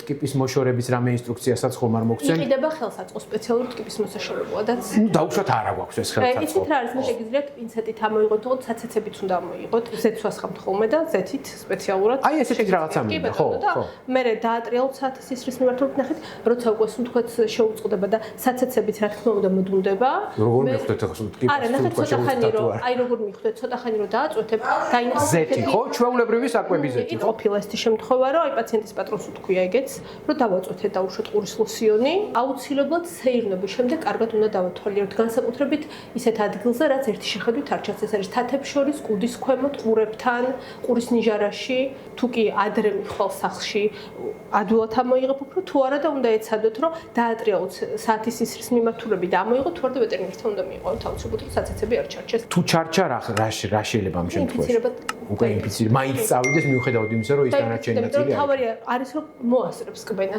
ტკიპის მოშორების რამე ინსტრუქციასაც ხომ არ მოგცემ? იყიდება ხელსაწყო სპეციალური ტკიპის მოსაშორებლადაც. დაუშვათ არა გვაქვს ეს ხელსაწყო. იცით რა არის, მე შეგიძლიათ პინცეტით ამოიღოთ, თუმცა ცაცეცებით უნდა ამოიღოთ. ზეთს ხამთ ხოლმე და ზეთით სპეციალურად. აი ესეთი რაღაცა მინდა, ხო, ხო. მე დაატრიალოთ საათის ისრის მიმართულებით ნახეთ, როცა უკვე სუნთქვაც შეუწყდება და საცეცებით რა თქმა უნდა მოდუნდება. როგორ მიხვდეთ ახლა ტკიპს? არა, ნახეთ ცოტა ხანი რომ, აი როგორ მიხვდეთ, ცოტა ხანი რომ დააწვეთებ, დაინახოთ ზეთი, ხო, ჩვეულებრივი საკვები ზეთი, ხო? ყოფილა ესეთი შემთხვევა, რომ აი პაციენტის პატრონს უთქვია ეგეც, რომ დავაწვეთეთ დაუშვათ ყურის ლოსიონი, აუცილებლად სეირნობის შემდეგ კარგად უნდა დავათვალიეროთ, განსაკუთრებით ისეთ ადგილზე, რაც ერთი შეხედვით არ ჩანს, ეს არის თათებს შორის, კუდის ქვემოთ, ყურებთან, ყურის ნიჟარაში, თუ კი ადრე მიხვალ სახლში, ადვილად ამოიღებ უფრო, თუ არა და უნდა ეცადოთ, რომ დაატრიალოთ საათის ისრის მიმართულებით და ამოიღოთ, თუ არა და ვეტერინართან უნდა მიიყვანოთ, აუცილებლად რომ საცეცები არ ჩარჩეს. თუ ჩარჩა რა შეიძლება ამ შემთხვევაში? უკვე ინფიცირება, მაინც წავიდეს მიუხედავად იმისა, რომ ის დანარჩენი ნაწილი თავარია არის რომ მოასწრებს კბენას.